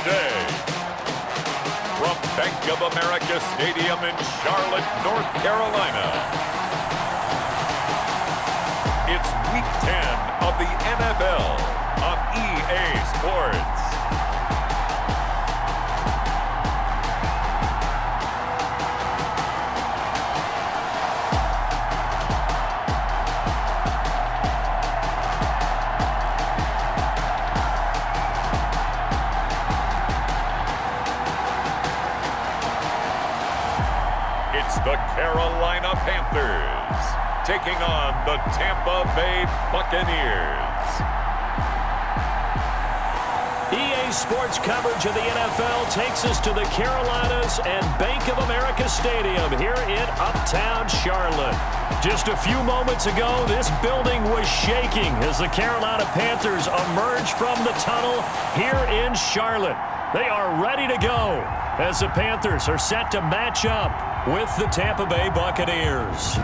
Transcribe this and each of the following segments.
today. From Bank of America Stadium in Charlotte, North Carolina, it's Week 10 of the NFL on EA Sports. It's the Carolina Panthers taking on the Tampa Bay Buccaneers. EA Sports coverage of the NFL takes us to the Carolinas and Bank of America Stadium here in Uptown Charlotte. Just a few moments ago, this building was shaking as the Carolina Panthers emerged from the tunnel here in Charlotte. They are ready to go as the Panthers are set to match up with the Tampa Bay Buccaneers.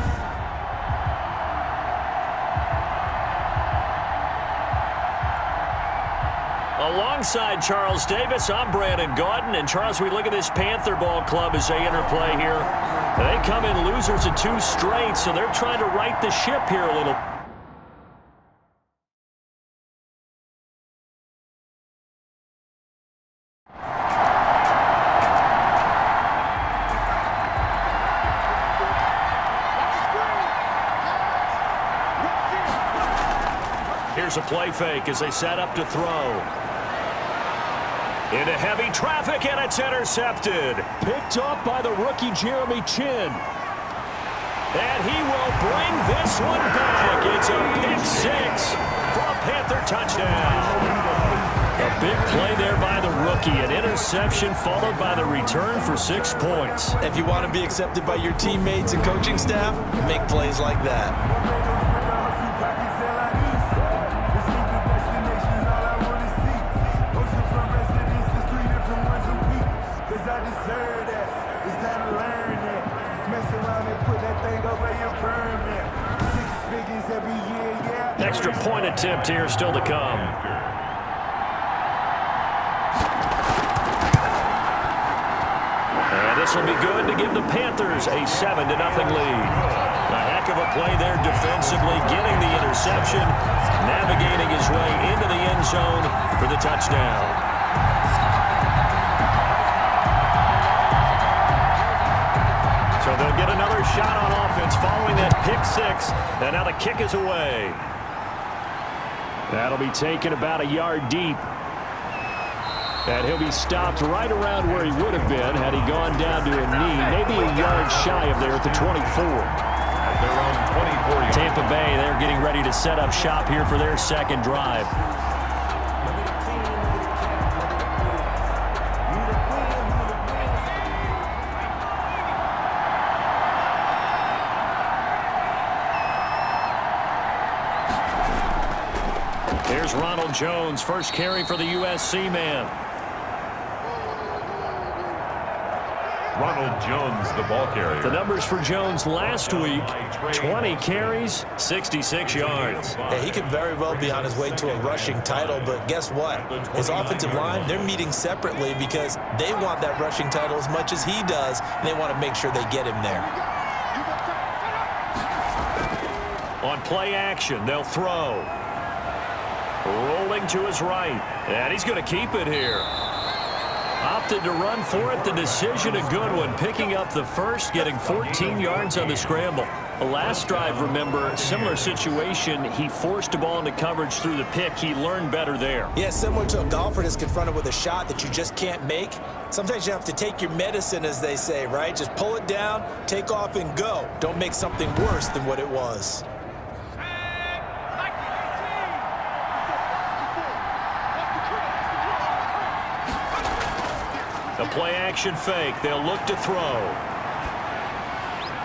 Alongside Charles Davis, I'm Brandon Gaudin. And Charles, we look at this Panther ball club as they interplay here. They come in losers of 2 straight, so they're trying to right the ship here a little. Here's a play fake as they set up to throw. Into heavy traffic, and it's intercepted. Picked up by the rookie Jeremy Chin. And he will bring this one back. It's a pick 6 for a Panther touchdown. A big play there by the rookie. An interception followed by the return for 6 points. If you want to be accepted by your teammates and coaching staff, make plays like that. Extra point attempt here still to come. And this will be good to give the Panthers a 7-0 lead. A heck of a play there defensively, getting the interception, navigating his way into the end zone for the touchdown. So they'll get another shot on offense following that pick 6, and now the kick is away. That'll be taken about a yard deep. And he'll be stopped right around where he would have been had he gone down to a knee, maybe a yard shy of there at the 24. Tampa Bay, they're getting ready to set up shop here for their second drive. Here's Ronald Jones, first carry for the USC man. Ronald Jones, the ball carrier. The numbers for Jones last week, 20 carries, 66 yards. Yeah, he could very well be on his way to a rushing title, but guess what? His offensive line, they're meeting separately because they want that rushing title as much as he does, and they want to make sure they get him there. On play action, they'll throw. Rolling to his right, and he's going to keep it here. Opted to run for it. The decision a good one, picking up the first, getting 14 yards on the scramble. The last drive, remember, similar situation. He forced the ball into coverage through the pick. He learned better there. Yeah, similar to a golfer that's confronted with a shot that you just can't make. Sometimes you have to take your medicine, as they say, right? Just pull it down, take off, and go. Don't make something worse than what it was. The play-action fake. They'll look to throw.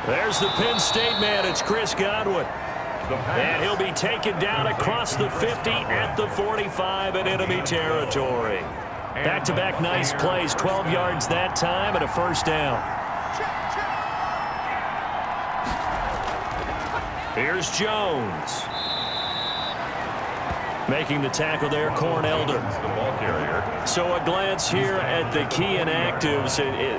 There's the Penn State man. It's Chris Godwin. And he'll be taken down across the 50 at the 45 in enemy territory. Back-to-back nice plays. 12 yards that time and a first down. Here's Jones. Making the tackle there, Corn Elder. So a glance here at the key inactives.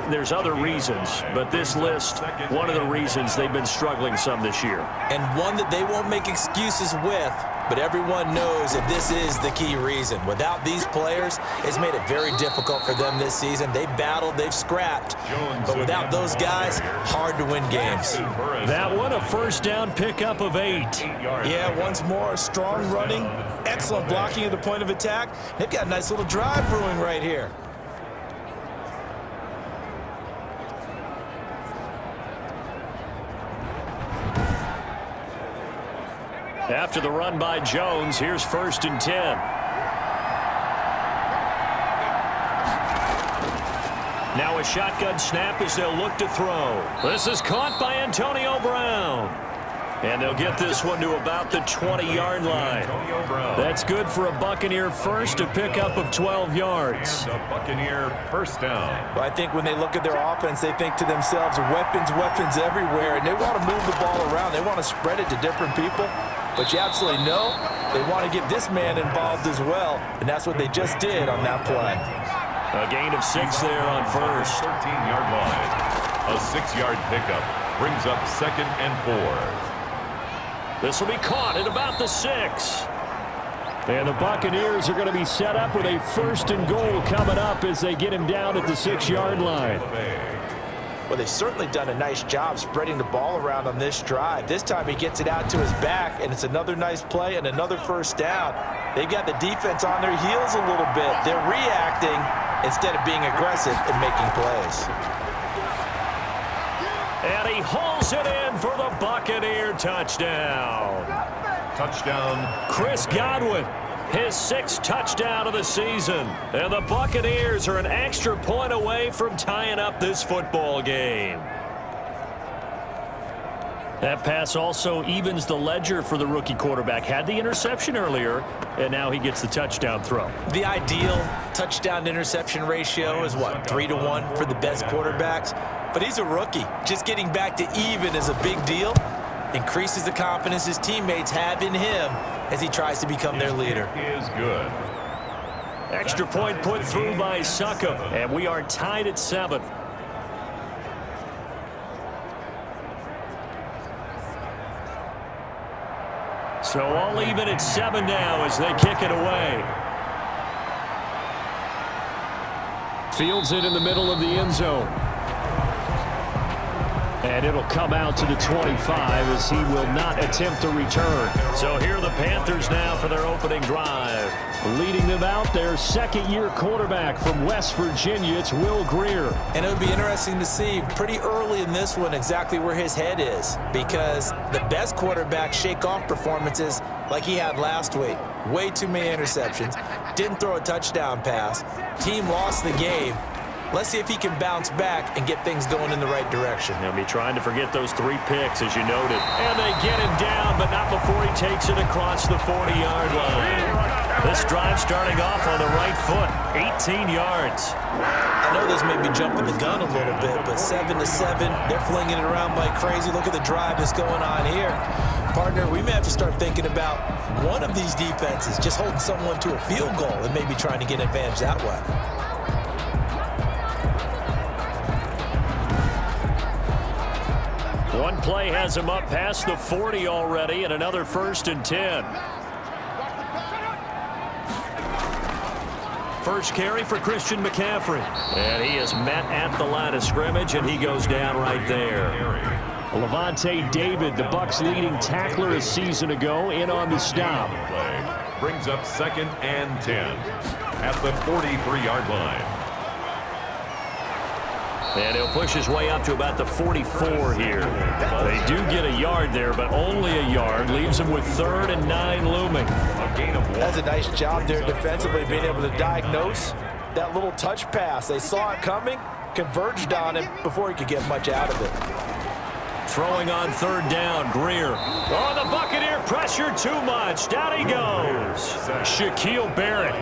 There's other reasons, but this list, one of the reasons they've been struggling some this year. And one that they won't make excuses with, but everyone knows that this is the key reason. Without these players, it's made it very difficult for them this season. They've battled, they've scrapped, but without those guys, hard to win games. That one, a first down pickup of 8. Yeah, once more, strong running, excellent blocking at the point of attack. They've got a nice little drive brewing right here. After the run by Jones, here's 1st and 10. Now a shotgun snap as they'll look to throw. This is caught by Antonio Brown. And they'll get this one to about the 20-yard line. That's good for a Buccaneer first, a pickup of 12 yards. A Buccaneer first down. Well, I think when they look at their offense, they think to themselves, weapons, weapons everywhere, and they want to move the ball around. They want to spread it to different people. But you absolutely know they want to get this man involved as well, and that's what they just did on that play. A gain of 6 there on first. 13-yard line. A 6-yard pickup brings up 2nd and 4. This will be caught at about the 6. And the Buccaneers are going to be set up with a 1st and goal coming up as they get him down at the 6-yard line. Well, they've certainly done a nice job spreading the ball around on this drive. This time he gets it out to his back, and it's another nice play and another first down. They've got the defense on their heels a little bit. They're reacting instead of being aggressive and making plays. And he hauls it in for the Buccaneer touchdown. Touchdown. Chris Godwin, his 6th touchdown of the season. And the Buccaneers are an extra point away from tying up this football game. That pass also evens the ledger for the rookie quarterback. Had the interception earlier, and now he gets the touchdown throw. The ideal touchdown-interception ratio is, what, 3-to-1 for the best quarterbacks? But he's a rookie. Just getting back to even is a big deal. Increases the confidence his teammates have in him as he tries to become their leader. Is good. Extra point put through by Succop, and we are tied at 7. So all even at 7 now as they kick it away. Fields it in the middle of the end zone. And it'll come out to the 25 as he will not attempt to return. So here are the Panthers now for their opening drive. Leading them out, their 2nd-year quarterback from West Virginia, it's Will Grier. And it would be interesting to see pretty early in this one exactly where his head is, because the best quarterbacks shake off performances like he had last week. Way too many interceptions. Didn't throw a touchdown pass. Team lost the game. Let's see if he can bounce back and get things going in the right direction. He'll be trying to forget those 3 picks, as you noted. And they get him down, but not before he takes it across the 40-yard line. This drive starting off on the right foot, 18 yards. I know this may be jumping the gun a little bit, but 7-7, they're flinging it around like crazy. Look at the drive that's going on here. Partner, we may have to start thinking about one of these defenses just holding someone to a field goal and maybe trying to get an advantage that way. One play has him up past the 40 already, and another 1st and 10. First carry for Christian McCaffrey. And he is met at the line of scrimmage, and he goes down right there. Levante David, the Bucs' leading tackler a season ago, in on the stop. Brings up 2nd and 10 at the 43-yard line. And he'll push his way up to about the 44 here. They do get a yard there, but only a yard. Leaves him with 3rd and 9 looming. That's a nice job there defensively, being able to diagnose that little touch pass. They saw it coming, converged on him before he could get much out of it. Throwing on 3rd down, Grier. Oh, the Buccaneer pressure too much. Down he goes. Shaquille Barrett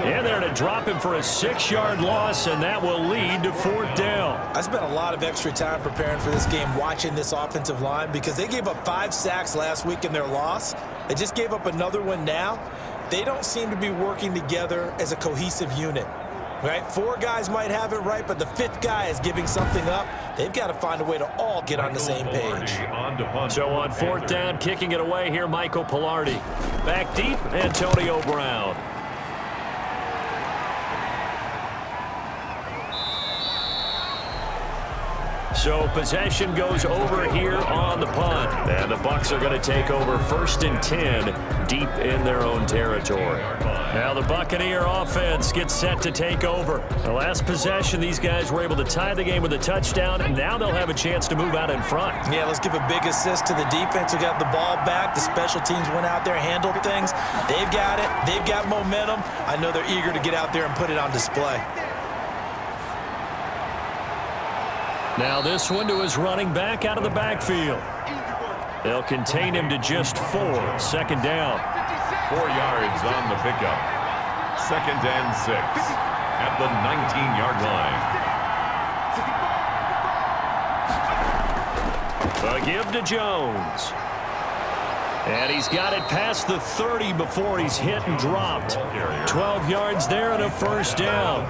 in there to drop him for a 6-yard loss, and that will lead to 4th down. I spent a lot of extra time preparing for this game, watching this offensive line, because they gave up 5 sacks last week in their loss. They just gave up another one now. They don't seem to be working together as a cohesive unit. Right? 4 guys might have it right, but the 5th guy is giving something up. They've got to find a way to all get on the same page. So on 4th down, kicking it away here, Michael Pilardi. Back deep, Antonio Brown. So possession goes over here on the punt. And the Bucs are going to take over 1st and 10 deep in their own territory. Now the Buccaneer offense gets set to take over. The last possession, these guys were able to tie the game with a touchdown, and now they'll have a chance to move out in front. Yeah, let's give a big assist to the defense who got the ball back. The special teams went out there, handled things. They've got it. They've got momentum. I know they're eager to get out there and put it on display. Now this one to his running back out of the backfield. They'll contain him to just 4. 2nd down. 4 yards on the pickup. 2nd and 6 at the 19-yard line. A give to Jones. And he's got it past the 30 before he's hit and dropped. 12 yards there and a 1st down.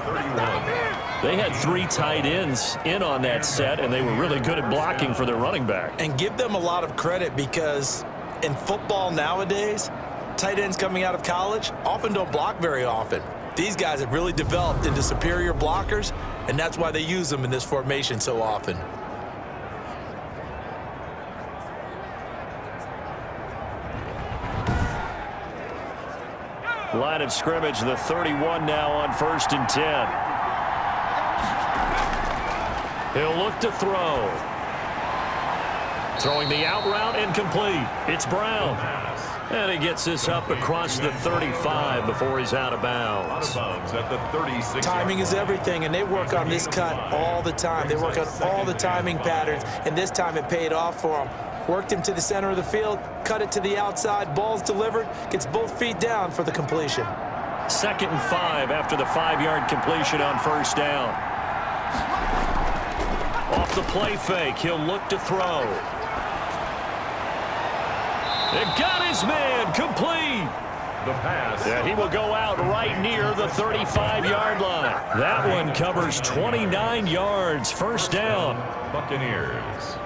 They had 3 tight ends in on that set, and they were really good at blocking for their running back. And give them a lot of credit because in football nowadays, tight ends coming out of college often don't block very often. These guys have really developed into superior blockers, and that's why they use them in this formation so often. Line of scrimmage, the 31 now on 1st and 10. He'll look to throw. Throwing the out route incomplete. It's Brown. And he gets this up across the 35 before he's out of bounds. At the 36. Timing is everything, and they work on this cut all the time. They work on all the timing patterns, and this time it paid off for them. Worked him to the center of the field, cut it to the outside, ball's delivered, gets both feet down for the completion. 2nd and 5 after the 5-yard completion on 1st down. Off the play fake, he'll look to throw. It got his man, complete. The pass. Yeah, he will go out right near the 35-yard line. That one covers 29 yards, 1st down. Buccaneers.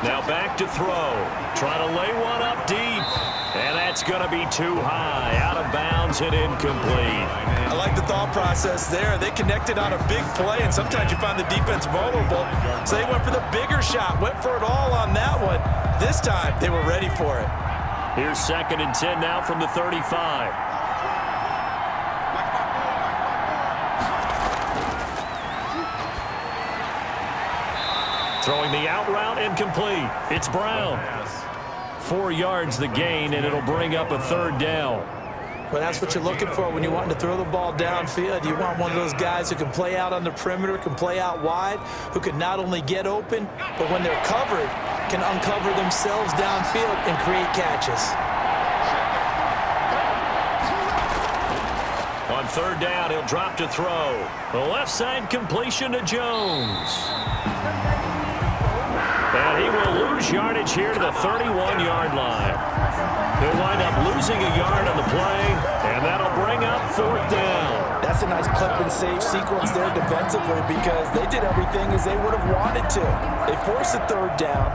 Now back to throw. Try to lay one up deep. And that's going to be too high. Out of bounds and incomplete. I like the thought process there. They connected on a big play, and sometimes you find the defense vulnerable. So they went for the bigger shot, went for it all on that one. This time, they were ready for it. Here's 2nd and 10 now from the 35. Throwing the out route incomplete. It's Brown. 4 yards the gain, and it'll bring up a 3rd down. Well, that's what you're looking for when you're wanting to throw the ball downfield. You want one of those guys who can play out on the perimeter, can play out wide, who can not only get open, but when they're covered, can uncover themselves downfield and create catches. On 3rd down, he'll drop to throw. The left side completion to Jones. And he will lose yardage here to the 31-yard line. He'll wind up losing a yard on the play, and that'll bring up 4th down. That's a nice clip and save sequence there defensively because they did everything as they would have wanted to. They forced the 3rd down,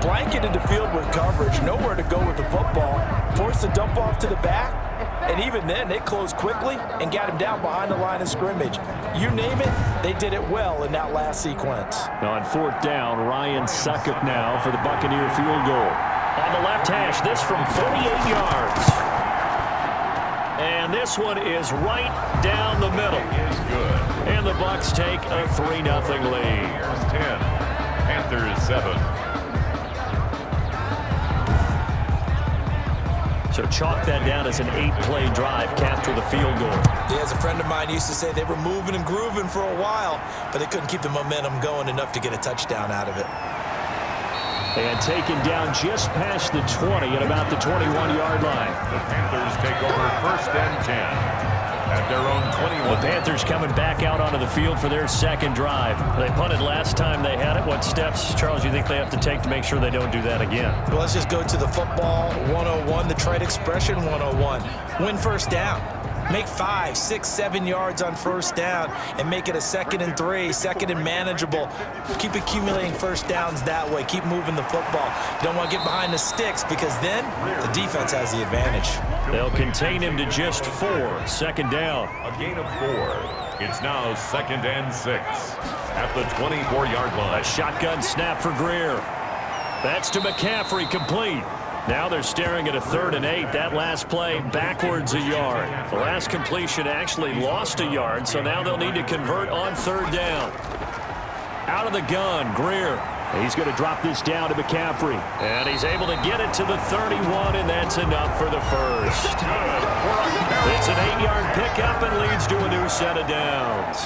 blanketed the field with coverage, nowhere to go with the football, forced the dump off to the back, and even then they closed quickly and got him down behind the line of scrimmage. You name it, they did it well in that last sequence. On 4th down, Ryan Succop now for the Buccaneer field goal. On the left hash, this from 48 yards. And this one is right down the middle. Is good. And the Bucs take a 3-0 lead. Here's 10. Panthers 7. So chalk that down as an 8-play drive capped with a field goal. Yeah, as a friend of mine used to say, they were moving and grooving for a while, but they couldn't keep the momentum going enough to get a touchdown out of it. And taken down just past the 20 at about the 21-yard line. The Panthers take over 1st and 10 at their own 21. The Panthers coming back out onto the field for their second drive. They punted last time they had it. What steps, Charles, you think they have to take to make sure they don't do that again? Well, let's just go to the football 101, the trade expression 101. Win first down. Make 5, 6, 7 yards on first down and make it a 2nd and 3, 2nd and manageable. Keep accumulating first downs that way. Keep moving the football. You don't want to get behind the sticks because then the defense has the advantage. They'll contain him to just 4, 2nd down. A gain of 4. It's now 2nd and 6 at the 24-yard line. A shotgun snap for Greer. That's to McCaffrey, complete. Now they're staring at a 3rd and 8. That last play backwards a yard. The last completion actually lost a yard, so now they'll need to convert on 3rd down. Out of the gun, Greer. He's going to drop this down to McCaffrey. And he's able to get it to the 31, and that's enough for the first. It's an 8-yard pickup and leads to a new set of downs.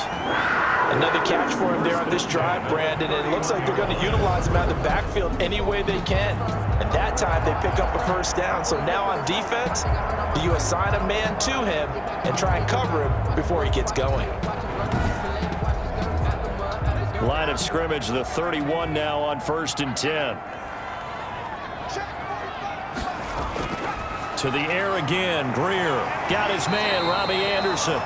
Another catch for him there on this drive, Brandon. And it looks like they're going to utilize him out of the backfield any way they can. At that time, they pick up a first down. So now on defense, do you assign a man to him and try and cover him before he gets going? Line of scrimmage, the 31 now on 1st and 10. To the air again, Greer. Got his man, Robbie Anderson.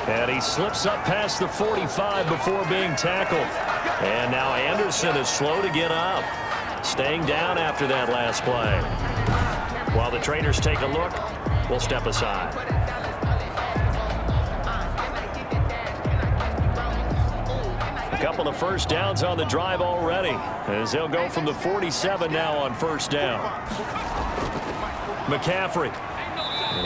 And he slips up past the 45 before being tackled. And now Anderson is slow to get up. Staying down after that last play. While the trainers take a look, we'll step aside. A couple of first downs on the drive already, as they'll go from the 47 now on 1st down. McCaffrey.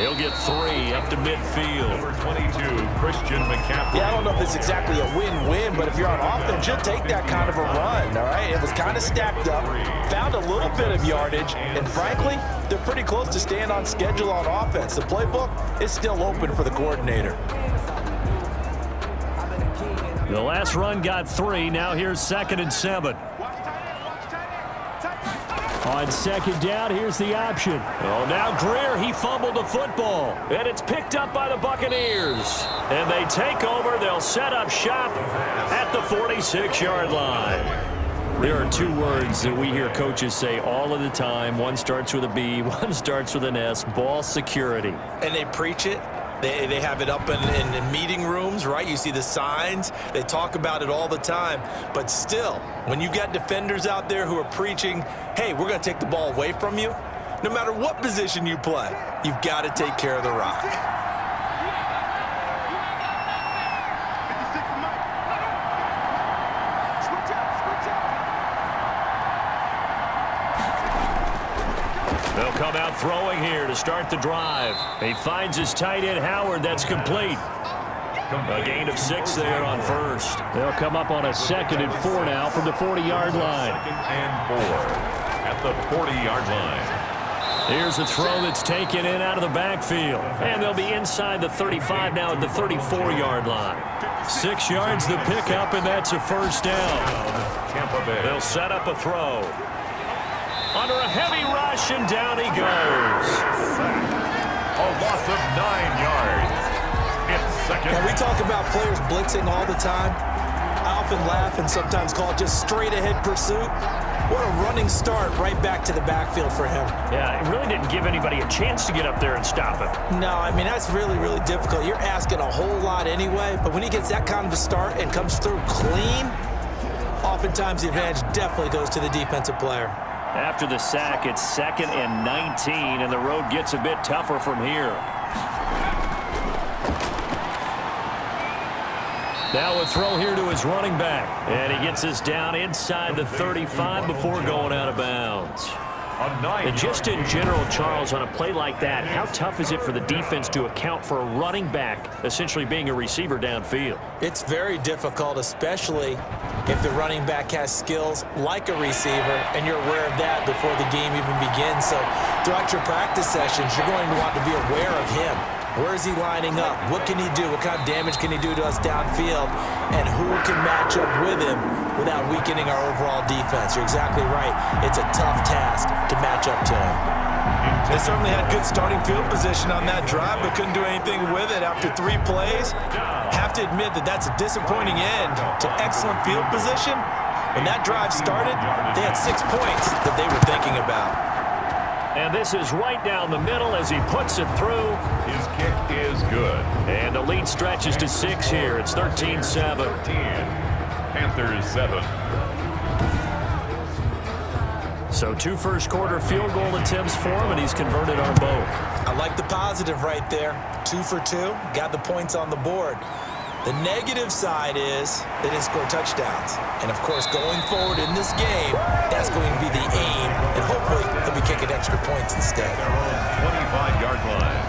He'll get 3 up to midfield. Number 22, Christian McCaffrey. Yeah, I don't know if it's exactly a win-win, but if you're on offense, you'll take that kind of a run, all right? It was kind of stacked up, found a little bit of yardage, and frankly, they're pretty close to staying on schedule on offense. The playbook is still open for the coordinator. The last run got 3. Now here's 2nd and 7. On 2nd down, here's the option. Oh, now Greer, he fumbled the football. And it's picked up by the Buccaneers. And they take over. They'll set up shop at the 46-yard line. There are 2 words that we hear coaches say all of the time. One starts with a B, one starts with an S. Ball security. And they preach it. They have it up in meeting rooms, right? You see the signs. They talk about it all the time. But still, when you've got defenders out there who are preaching, hey, we're going to take the ball away from you, no matter what position you play, you've got to take care of the rock. They'll come out throwing here to start the drive. He finds his tight end, Howard. That's complete. A gain of 6 there on 1st. They'll come up on a 2nd and 4 now from the 40-yard line. 2nd and 4 at the 40-yard line. Here's a throw that's taken in out of the backfield. And they'll be inside the 35 now at the 34-yard line. 6 yards the pickup, and that's a first down. Tampa Bay. They'll set up a throw. Under a heavy rush, and down he goes. A loss of 9 yards. It's 2nd. And we talk about players blitzing all the time. I often laugh and sometimes call it just straight-ahead pursuit. What a running start right back to the backfield for him. Yeah, it really didn't give anybody a chance to get up there and stop him. No, I mean, that's really, really difficult. You're asking a whole lot anyway, but when he gets that kind of a start and comes through clean, oftentimes the advantage definitely goes to the defensive player. After the sack, it's 2nd and 19, and the road gets a bit tougher from here. Now a throw here to his running back. And he gets us down inside the 35 before going out of bounds. And just in general, Charles, on a play like that, how tough is it for the defense to account for a running back essentially being a receiver downfield? It's very difficult, especially if the running back has skills like a receiver, and you're aware of that before the game even begins. So throughout your practice sessions, you're going to want to be aware of him. Where is he lining up? What can he do? What kind of damage can he do to us downfield? And who can match up with him without weakening our overall defense? You're exactly right. It's a tough task to match up to him. They certainly had good starting field position on that drive, but couldn't do anything with it after 3 plays. Have to admit that that's a disappointing end to excellent field position. When that drive started, they had 6 points that they were thinking about. And this is right down the middle as he puts it through. His kick is good. And the lead stretches to 6 here. It's 13-7. 13. Panthers 7. So 2 first-quarter field goal attempts for him, and he's converted on both. I like the positive right there. 2 for 2. Got the points on the board. The negative side is they didn't score touchdowns. And, of course, going forward in this game, that's going to be the aim. And hopefully they'll be kicking extra points instead. 25-yard line.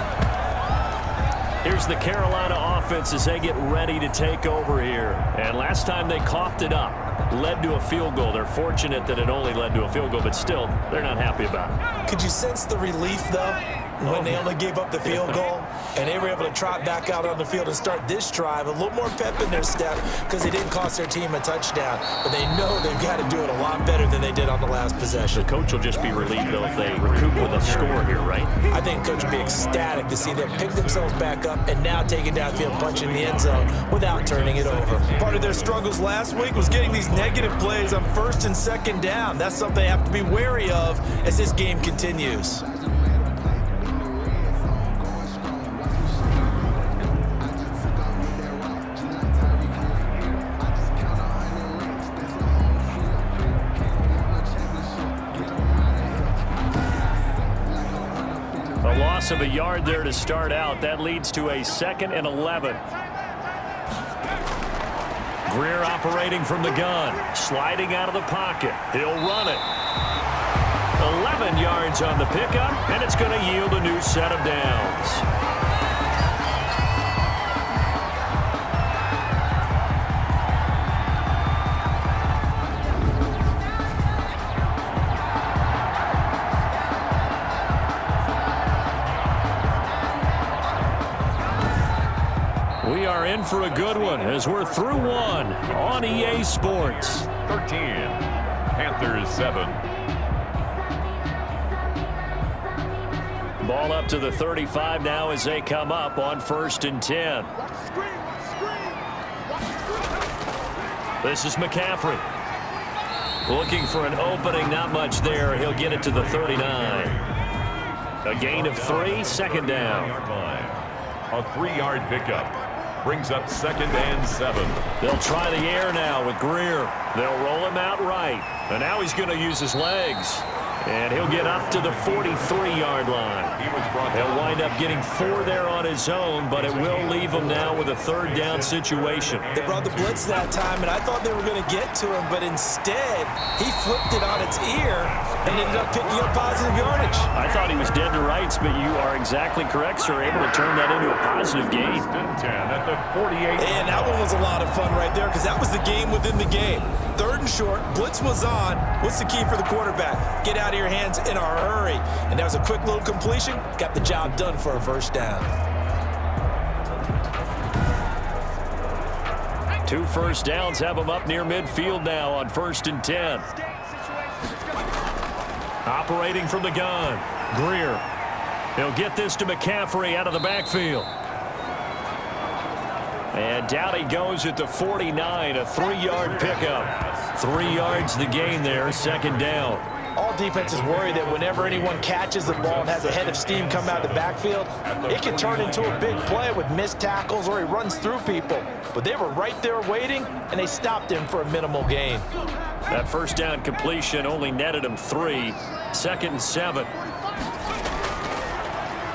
Here's the Carolina offense as they get ready to take over here. And last time they coughed it up, led to a field goal. They're fortunate that it only led to a field goal, but still, they're not happy about it. Could you sense the relief, though, when they only gave up the field goal and they were able to trot back out on the field and start this drive? A little more pep in their step because they didn't cost their team a touchdown, but they know they've got to do it a lot better than they did on the last possession. The coach will just be relieved, though, if they recoup with a score here, right? I think coach will be ecstatic to see them pick themselves back up and now take it downfield, punching the end zone without turning it over. Part of their struggles last week was getting these negative plays on 1st and 2nd down. That's something they have to be wary of as this game continues. A loss of a yard there to start out. That leads to a 2nd and 11. Greer operating from the gun, sliding out of the pocket. He'll run it. 11 yards on the pickup, and it's going to yield a new set of downs. We are in for a good one as we're through one on EA Sports. 13. Panthers 7. Ball up to the 35 now as they come up on 1st and 10. This is McCaffrey. Looking for an opening, not much there. He'll get it to the 39. A gain of 3, 2nd down. A 3-yard pickup. Brings up 2nd and 7. They'll try the air now with Greer. They'll roll him out right. And now he's going to use his legs. And he'll get up to the 43-yard line. He'll wind up getting 4 there on his own, but it will leave him now with a 3rd down situation. They brought the blitz that time, and I thought they were going to get to him, but instead, he flipped it on its ear and ended up picking up positive yardage. I thought he was dead to rights, but you are exactly correct, sir. Able to turn that into a positive gain. 10 at the 48. And that one was a lot of fun right there because that was the game within the game. 3rd and short, blitz was on. What's the key for the quarterback? Get out of your hands in a hurry. And that was a quick little completion. Got the job done for a 1st down. 2 first downs have him up near midfield now on 1st and 10. Operating from the gun, Greer. He'll get this to McCaffrey out of the backfield. And down he goes at the 49, a 3-yard pickup. 3 yards the gain there, 2nd down. All defenses worry that whenever anyone catches the ball and has a head of steam come out of the backfield, it can turn into a big play with missed tackles or he runs through people. But they were right there waiting, and they stopped him for a minimal gain. That 1st down completion only netted him 3. 2nd and 7.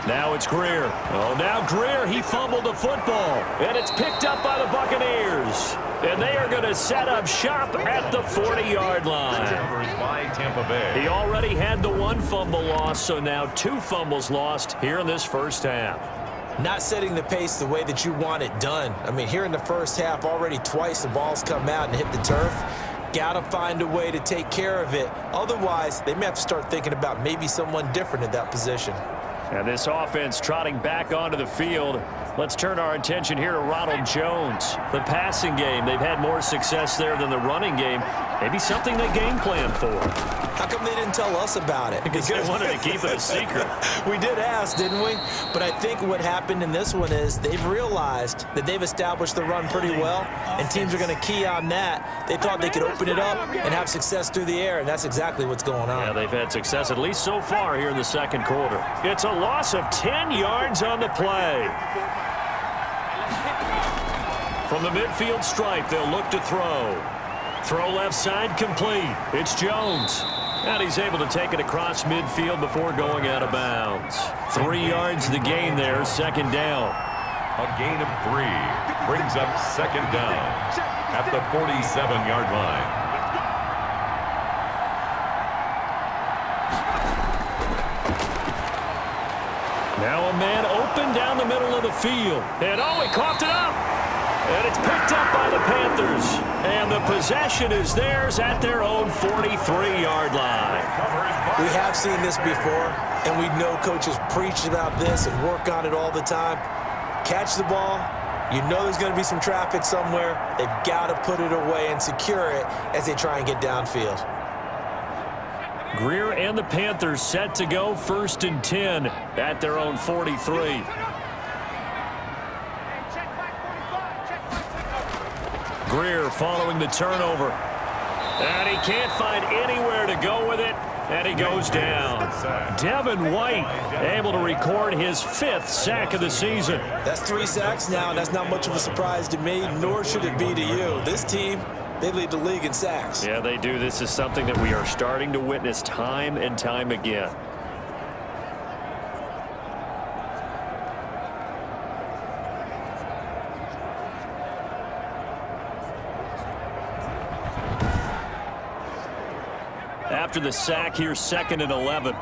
Now it's Greer. Oh, now Greer, he fumbled the football. And it's picked up by the Buccaneers. And they are going to set up shop at the 40-yard line. By Tampa Bay. He already had the 1 fumble loss, so now 2 fumbles lost here in this 1st half. Not setting the pace the way that you want it done. I mean, here in the 1st half, already twice the ball's come out and hit the turf. Got to find a way to take care of it. Otherwise, they may have to start thinking about maybe someone different at that position. And this offense trotting back onto the field. Let's turn our attention here to Ronald Jones. The passing game, they've had more success there than the running game. Maybe something they game plan for. How come they didn't tell us about it? Because they wanted to keep it a secret. We did ask, didn't we? But I think what happened in this one is they've realized that they've established the run pretty well, and teams are going to key on that. They thought they could open it up and have success through the air, and that's exactly what's going on. Yeah, they've had success at least so far here in the second quarter. It's a loss of 10 yards on the play. From the midfield stripe, they'll look to throw. Throw left side complete. It's Jones. And he's able to take it across midfield before going out of bounds. 3 yards the gain there, second down. A gain of 3 brings up second down at the 47-yard line. Now a man open down the middle of the field. And he coughed it up. And it's picked up by the Panthers. And the possession is theirs at their own 43-yard line. We have seen this before, and we know coaches preach about this and work on it all the time. Catch the ball. You know there's going to be some traffic somewhere. They've got to put it away and secure it as they try and get downfield. Greer and the Panthers set to go 1st and 10 at their own 43. Greer following the turnover. And he can't find anywhere to go with it. And he goes down. Devin White able to record his 5th sack of the season. That's 3 sacks now, and that's not much of a surprise to me, nor should it be to you. This team, they lead the league in sacks. Yeah, they do. This is something that we are starting to witness time and time again. After the sack, here's 2nd and 11.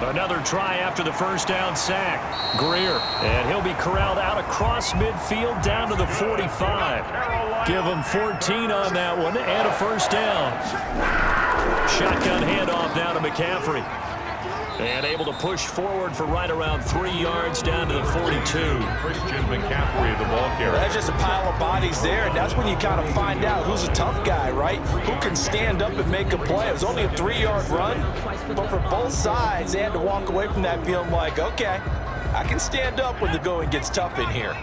Another try after the first down sack. Greer, and he'll be corralled out across midfield down to the 45. Give him 14 on that one and a first down. Shotgun handoff down to McCaffrey. And able to push forward for right around 3 yards down to the 42. Christian McCaffrey, the ball carrier. That's just a pile of bodies there, and that's when you kind of find out who's a tough guy, right? Who can stand up and make a play. It was only a 3-yard run, but for both sides, they had to walk away from that feeling like, okay, I can stand up when the going gets tough in here.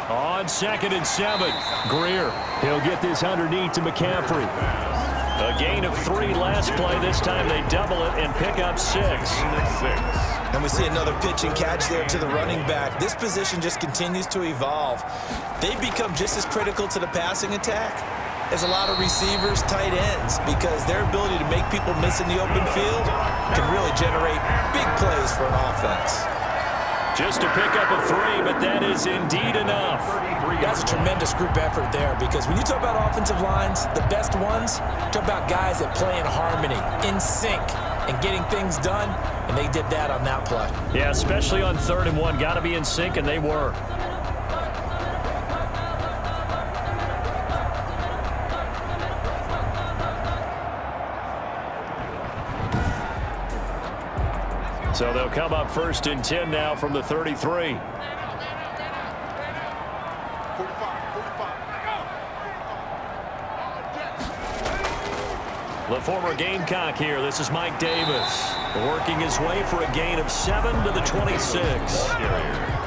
On 2nd and 7, Greer. He'll get this underneath to McCaffrey. A gain of 3 last play. This time they double it and pick up 6. And we see another pitch and catch there to the running back. This position just continues to evolve. They become just as critical to the passing attack as a lot of receivers, tight ends, because their ability to make people miss in the open field can really generate big plays for an offense. Just to pick up a 3, but that is indeed enough. That's a tremendous group effort there, because when you talk about offensive lines, the best ones, talk about guys that play in harmony, in sync, and getting things done, and they did that on that play. Yeah, especially on 3rd and 1. Got to be in sync, and they were. So they'll come up 1st and 10 now from the 33. The former Gamecock here. This is Mike Davis working his way for a gain of 7 to the 26.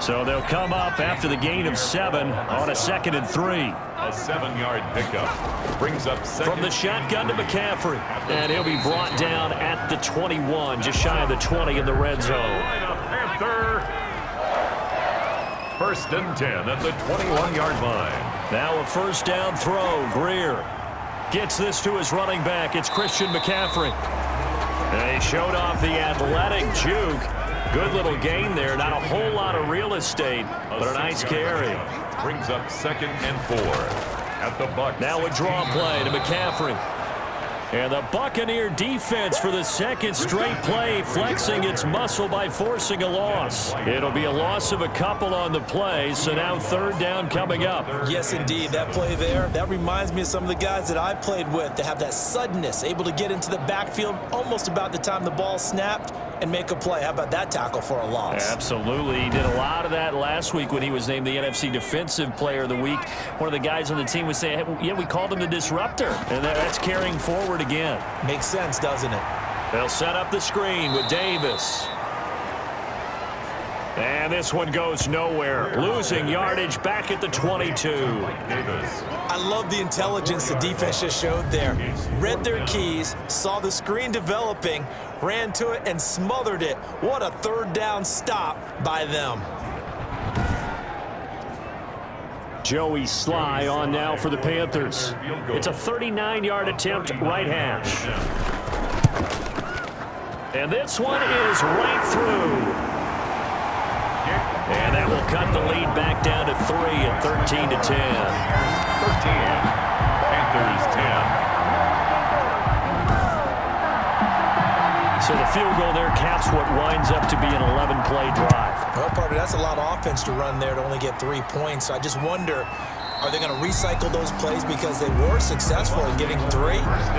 So they'll come up after the gain of 7 on a 2nd and 3. A 7-yard pickup brings up 2nd. From the shotgun to McCaffrey. And he'll be brought down at the 21, just shy of the 20 in the red zone. Panther. 1st and 10 at the 21-yard line. Now a first down throw. Greer gets this to his running back. It's Christian McCaffrey. And he showed off the athletic juke. Good little gain there. Not a whole lot of real estate, but a nice carry. Brings up 2nd and 4 at the Bucs. Now a draw play to McCaffrey. And the Buccaneer defense for the second straight play flexing its muscle by forcing a loss. It'll be a loss of a couple on the play, so now third down coming up. Yes, indeed. That play there, that reminds me of some of the guys that I played with that have that suddenness, able to get into the backfield almost about the time the ball snapped and make a play. How about that tackle for a loss? Absolutely. He did a lot of that last week when he was named the NFC Defensive Player of the Week. One of the guys on the team was saying, hey, yeah, we called him the disruptor. And that's carrying forward again. Makes sense, doesn't it? They'll set up the screen with Davis. And this one goes nowhere. Losing yardage back at the 22. I love the intelligence the defense just showed there. Read their keys, saw the screen developing, ran to it, and smothered it. What a third down stop by them. Joey Sly on now for the Panthers. It's a 39-yard attempt, right hash. And this one is right through. And that will cut the lead back down to 3 at 13-10. 13. Panthers 10. So the field goal there caps what winds up to be an 11-play drive. Well, partner, that's a lot of offense to run there to only get 3 points. So I just wonder, are they going to recycle those plays because they were successful in getting 3?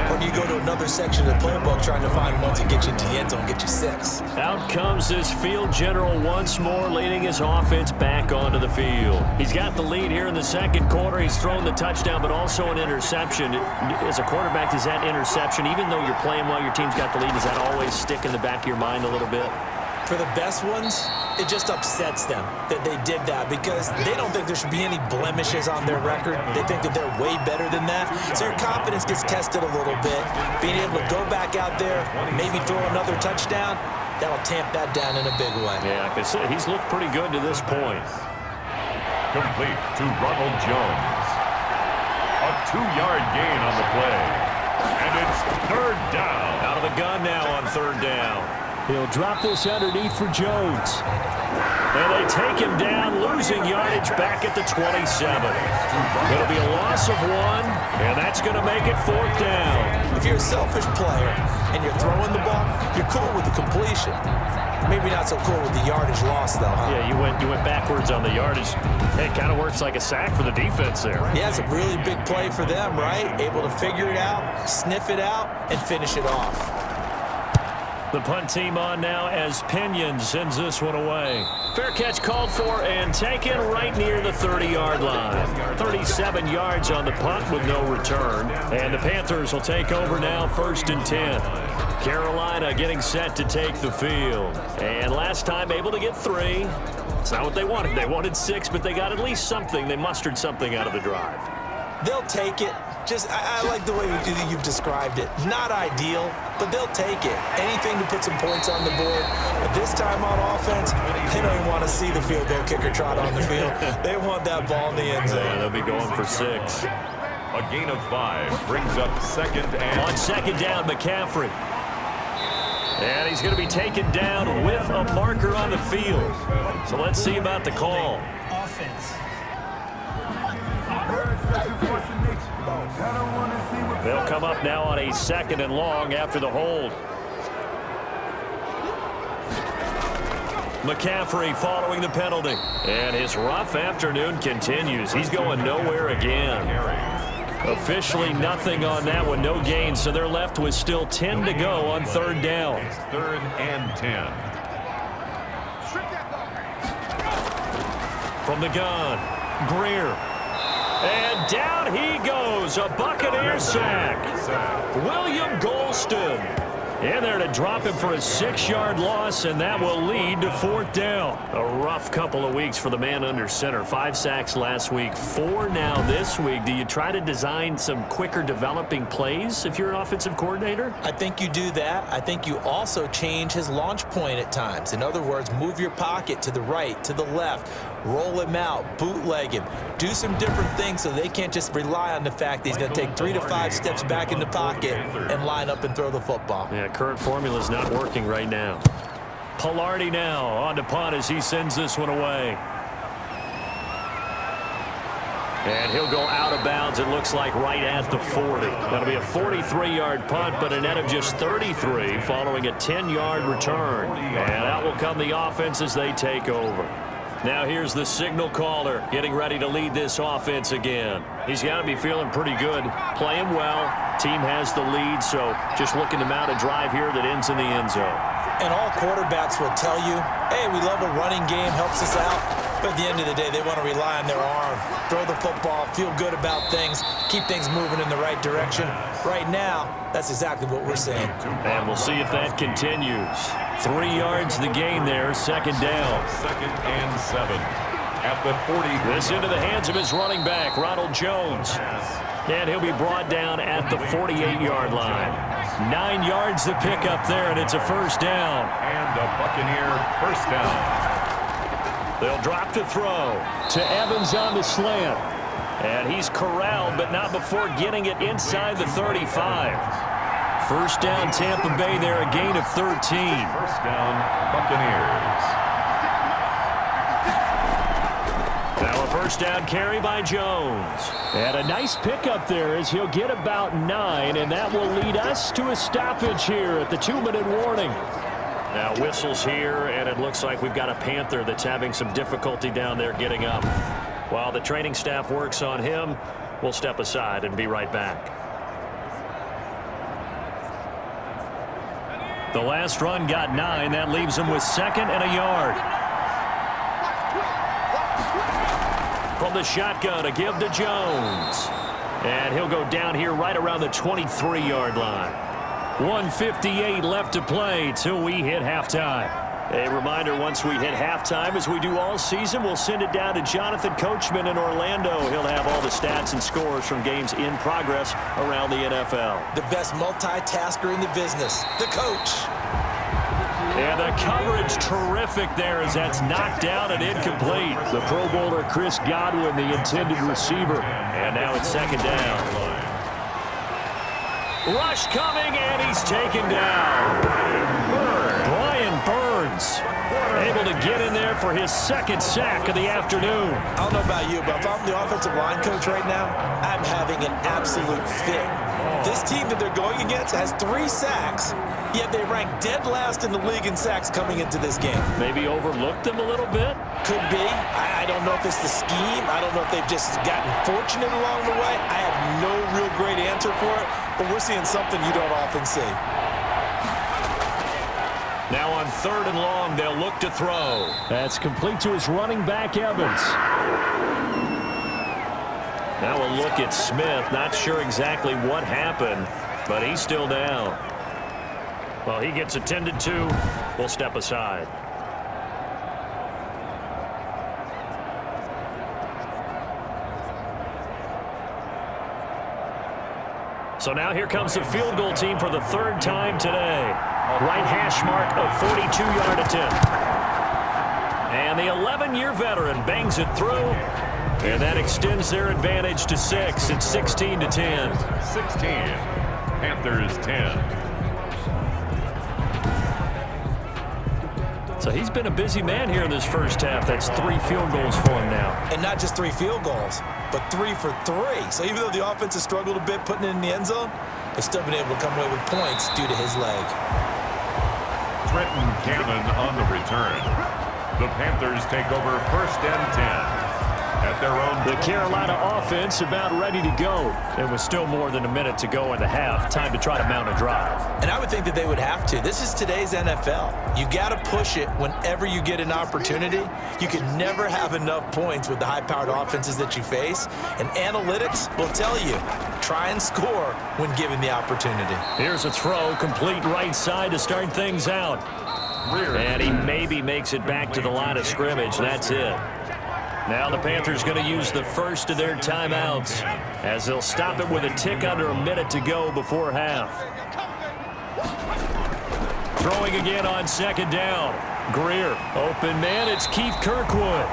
Or do you go to another section of the playbook trying to find one to get you into the end zone, get you 6? Out comes this field general once more, leading his offense back onto the field. He's got the lead here in the second quarter. He's thrown the touchdown, but also an interception. As a quarterback, is that interception, even though you're playing while your team's got the lead, does that always stick in the back of your mind a little bit? For the best ones, it just upsets them that they did that because they don't think there should be any blemishes on their record. They think that they're way better than that. So your confidence gets tested a little bit. Being able to go back out there, maybe throw another touchdown, that'll tamp that down in a big way. Yeah, because he's looked pretty good to this point. Complete to Ronald Jones. A 2-yard gain on the play. And it's third down. Out of the gun now on third down. He'll drop this underneath for Jones. And they take him down, losing yardage back at the 27. It'll be a loss of 1, and that's going to make it fourth down. If you're a selfish player and you're throwing the ball, you're cool with the completion. Maybe not so cool with the yardage loss, though, huh? Yeah, you went backwards on the yardage. It kind of works like a sack for the defense there. Yeah, it's a really big play for them, right? Able to figure it out, sniff it out, and finish it off. The punt team on now as Pinion sends this one away. Fair catch called for and taken right near the 30-yard line. 37 yards on the punt with no return. And the Panthers will take over now, 1st and 10. Carolina getting set to take the field. And last time able to get 3. It's not what they wanted. They wanted 6, but they got at least something. They mustered something out of the drive. They'll take it. I like the way you've described it. Not ideal, but they'll take it. Anything to put some points on the board. But this time on offense, they don't even want to see the field goal kicker trot on the field. They want that ball in the end zone. Yeah, they'll be going for 6. A gain of 5 brings up 2nd and... On 2nd down, McCaffrey. And he's going to be taken down with a marker on the field. So let's see about the call. Offense. They'll come up now on a 2nd and long after the hold. McCaffrey following the penalty. And his rough afternoon continues. He's going nowhere again. Officially nothing on that one, no gain, so they're left with still 10 to go on 3rd down. It's 3rd and 10. From the gun, Greer. And down he goes, a Buccaneer sack. William Golston in there to drop him for a 6-yard loss, and that will lead to 4th down. A rough couple of weeks for the man under center. 5 sacks last week, 4 now this week. Do you try to design some quicker developing plays if you're an offensive coordinator? I think you do that. I think you also change his launch point at times. In other words, move your pocket to the right, to the left, roll him out, bootleg him, do some different things so they can't just rely on the fact that he's going to take 3 to 5 steps back in the pocket and line up and throw the football. Yeah, current formula is not working right now. Pilardi now on to punt as he sends this one away. And he'll go out of bounds, it looks like, right at the 40. That'll be a 43-yard punt, but a net of just 33 following a 10-yard return. And out will come the offense as they take over. Now here's the signal caller getting ready to lead this offense again. He's got to be feeling pretty good, playing well. Team has the lead, so just looking to mount a drive here that ends in the end zone. And all quarterbacks will tell you, hey, we love a running game, helps us out. But at the end of the day, they want to rely on their arm, throw the football, feel good about things, keep things moving in the right direction. Right now, that's exactly what we're saying. And we'll see if that continues. 3 yards the gain there, second down. 2nd and 7 at the 40. This into the hands of his running back, Ronald Jones. And he'll be brought down at the 48-yard line. 9 yards to pick up there, and it's a first down. And a Buccaneer first down. They'll drop to throw to Evans on the slant. And he's corralled, but not before getting it inside the 35. First down, Tampa Bay there, a gain of 13. First down, Buccaneers. Now a first down carry by Jones. And a nice pickup there as he'll get about 9, and that will lead us to a stoppage here at the 2-minute warning. Now whistles here, and it looks like we've got a Panther that's having some difficulty down there getting up. While the training staff works on him, we'll step aside and be right back. The last run got 9. That leaves him with 2nd and a yard. From the shotgun, a give to Jones. And he'll go down here right around the 23-yard line. 1:58 left to play till we hit halftime. A reminder, once we hit halftime, as we do all season, we'll send it down to Jonathan Coachman in Orlando. He'll have all the stats and scores from games in progress around the NFL. The best multitasker in the business, the coach. And the coverage terrific there as that's knocked down and incomplete. The Pro Bowler Chris Godwin, the intended receiver. And now it's second down. Rush coming, and he's taken down. Brian Burns able to get in there for his 2nd sack of the afternoon. I don't know about you, but if I'm the offensive line coach right now, I'm having an absolute fit. This team that they're going against has 3 sacks, yet they rank dead last in the league in sacks coming into this game. Maybe overlooked them a little bit? Could be. I don't know if it's the scheme. I don't know if they've just gotten fortunate along the way. I have no real great answer for it, but we're seeing something you don't often see. Now on 3rd and long, they'll look to throw. That's complete to his running back, Evans. Now a look at Smith. Not sure exactly what happened, but he's still down. Well, he gets attended to. We'll step aside. So now here comes the field goal team for the 3rd time today. Right hash mark, a 42-yard attempt. And the 11-year veteran bangs it through. And that extends their advantage to 6. It's 16-10. 16. Panthers 10. So he's been a busy man here in this first half. That's 3 field goals for him now. And not just 3 field goals, but 3 for 3. So even though the offense has struggled a bit putting it in the end zone, they've still been able to come away with points due to his leg. Trenton Cannon on the return. The Panthers take over 1st and 10. At their own. The Carolina offense about ready to go. It was still more than a minute to go in the half. Time to try to mount a drive. And I would think that they would have to. This is today's NFL. You got to push it whenever you get an opportunity. You can never have enough points with the high-powered offenses that you face. And analytics will tell you, try and score when given the opportunity. Here's a throw, complete right side to start things out. And he maybe makes it back to the line of scrimmage. That's it. Now the Panthers going to use the first of their timeouts as they'll stop it with a tick under a minute to go before half. Throwing again on 2nd down. Greer, open man, it's Keith Kirkwood.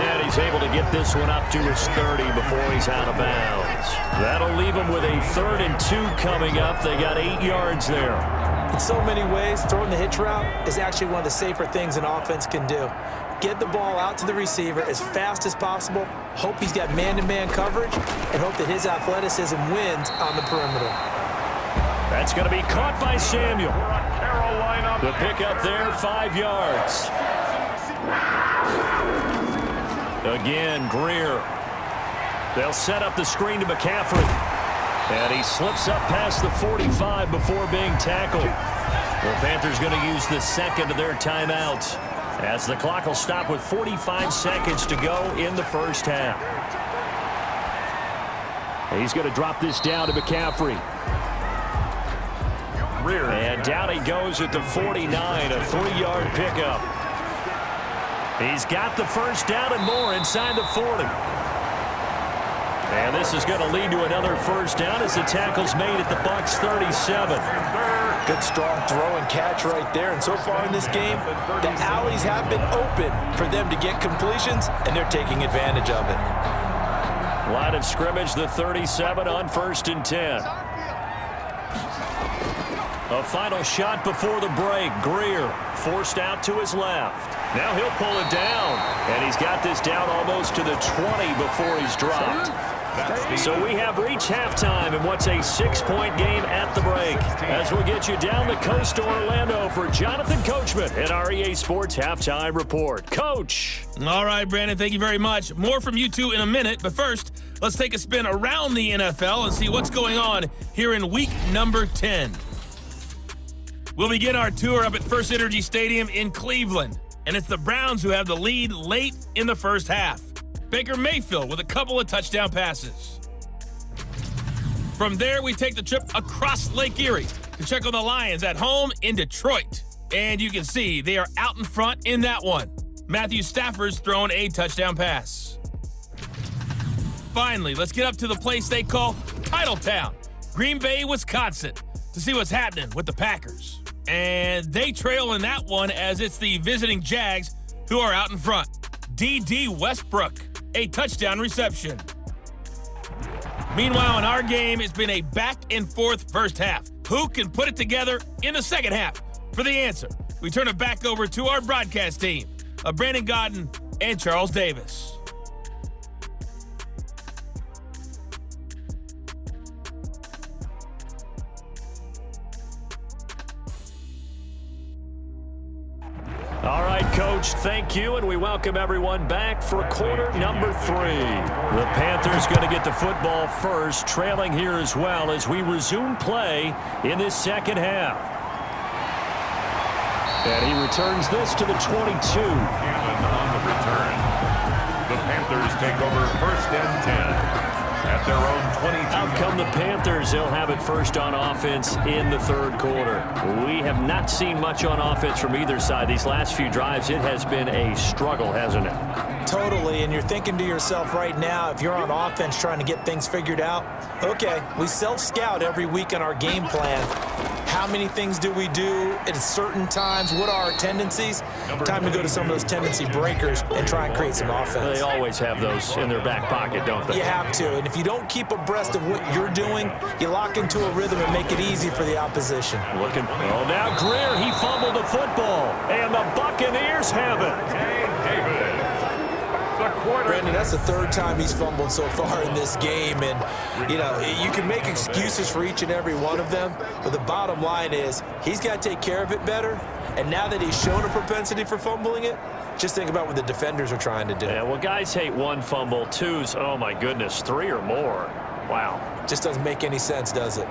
And he's able to get this one up to his 30 before he's out of bounds. That'll leave him with a 3rd and 2 coming up. They got 8 yards there. In so many ways, throwing the hitch route is actually one of the safer things an offense can do. get the ball out to the receiver as fast as possible, hope he's got man-to-man coverage, and hope that his athleticism wins on the perimeter. That's going to be caught by Samuel. The pickup there, 5 yards. Again, Greer. They'll set up the screen to McCaffrey. And he slips up past the 45 before being tackled. The Panthers going to use the second of their timeouts, as the clock will stop with 45 seconds to go in the first half. He's going to drop this down to McCaffrey. And down he goes at the 49, a 3-yard pickup. He's got the first down and more inside the 40. And this is going to lead to another first down as the tackle's made at the Bucs 37. Good strong throw and catch right there. And so far in this game, the alleys have been open for them to get completions, and they're taking advantage of it. Line of scrimmage, the 37 on 1st and 10. A final shot before the break. Greer forced out to his left. Now he'll pull it down. And he's got this down almost to the 20 before he's dropped. So we have reached halftime in what's a 6-point game at the break. As we'll get you down the coast to Orlando for Jonathan Coachman at our EA Sports Halftime Report. Coach. All right, Brandon, thank you very much. More from you two in a minute. But first, let's take a spin around the NFL and see what's going on here in week number 10. We'll begin our tour up at First Energy Stadium in Cleveland. And it's the Browns who have the lead late in the first half. Baker Mayfield with a couple of touchdown passes. From there, we take the trip across Lake Erie to check on the Lions at home in Detroit. And you can see they are out in front in that one. Matthew Stafford's thrown a touchdown pass. Finally, let's get up to the place they call Titletown, Green Bay, Wisconsin, to see what's happening with the Packers. And they trail in that one as it's the visiting Jags who are out in front. D.D. Westbrook, a touchdown reception. Meanwhile, in our game, it's been a back-and-forth first half. Who can put it together in the second half? For the answer, we turn it back over to our broadcast team of Brandon Godden and Charles Davis. All right, Coach, thank you, and we welcome everyone back for quarter number 3. The Panthers going to get the football first, trailing here as well as we resume play in this second half. And he returns this to the 22. Cannon on the return. The Panthers take over 1st and 10 at their own 22. Out come the Panthers. They'll have it first on offense in the third quarter. We have not seen much on offense from either side. These last few drives, it has been a struggle, hasn't it? Totally, and you're thinking to yourself right now, if you're on offense trying to get things figured out, okay, we self-scout every week on our game plan. How many things do we do at certain times? What are our tendencies? Time to go to some of those tendency breakers and try and create some offense. They always have those in their back pocket, don't they? You have to, and if you don't keep abreast of what you're doing, you lock into a rhythm and make it easy for the opposition. Looking. Oh, now Greer, he fumbled the football, and the Buccaneers have it. Brandon, that's the third time he's fumbled so far in this game, and, you know, you can make excuses for each and every one of them, but the bottom line is he's got to take care of it better, and now that he's shown a propensity for fumbling it, just think about what the defenders are trying to do. Yeah, well, guys hate one fumble, twos, oh, my goodness, 3 or more. Wow. Just doesn't make any sense, does it?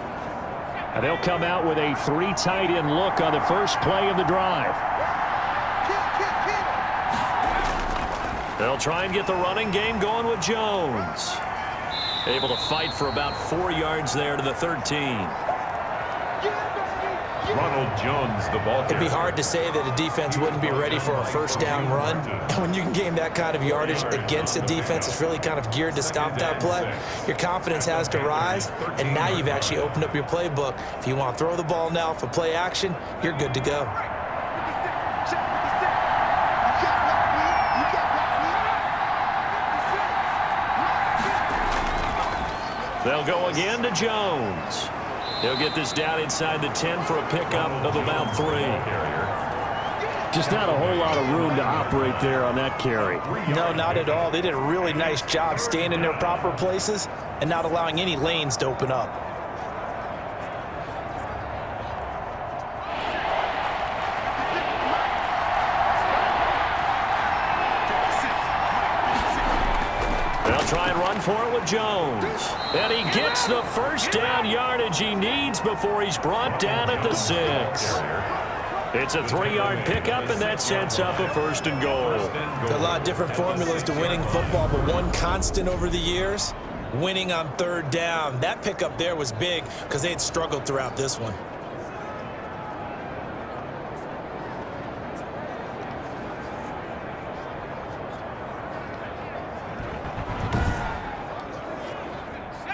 And they'll come out with a 3 tight end look on the first play of the drive. They'll try and get the running game going with Jones. Able to fight for about 4 yards there to the 13. Ronald Jones, the ball carrier. It'd be hard to say that a defense wouldn't be ready for a first down run. And when you can gain that kind of yardage against a defense that's really kind of geared to stop that play, your confidence has to rise, and now you've actually opened up your playbook. If you want to throw the ball now for play action, you're good to go. They'll go again to Jones. He'll get this down inside the 10 for a pickup of about 3. Just not a whole lot of room to operate there on that carry. No, not at all. They did a really nice job staying in their proper places and not allowing any lanes to open up. They'll try and run for it with Jones. And he gets the first down yardage he needs before he's brought down at the 6. It's a 3-yard pickup, and that sets up a 1st and goal. There are a lot of different formulas to winning football, but one constant over the years, winning on 3rd down. That pickup there was big because they had struggled throughout this one.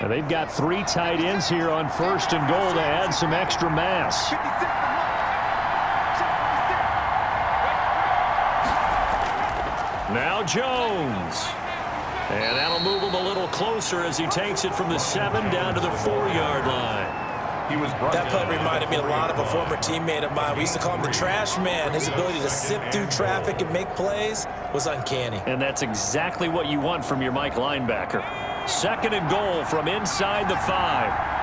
And they've got 3 tight ends here on 1st and goal to add some extra mass. Now Jones. And that'll move him a little closer as he takes it from the 7 down to the 4-yard line. That play reminded me a lot of a former teammate of mine. We used to call him the trash man. His ability to sift through traffic and make plays was uncanny. And that's exactly what you want from your Mike linebacker. 2nd and goal from inside the 5.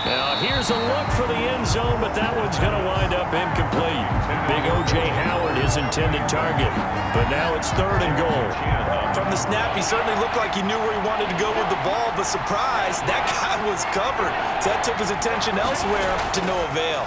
Now here's a look for the end zone, but that one's going to wind up incomplete. Big O.J. Howard, his intended target. But now it's 3rd and goal. From the snap, he certainly looked like he knew where he wanted to go with the ball, but surprise, that guy was covered. So that took his attention elsewhere to no avail.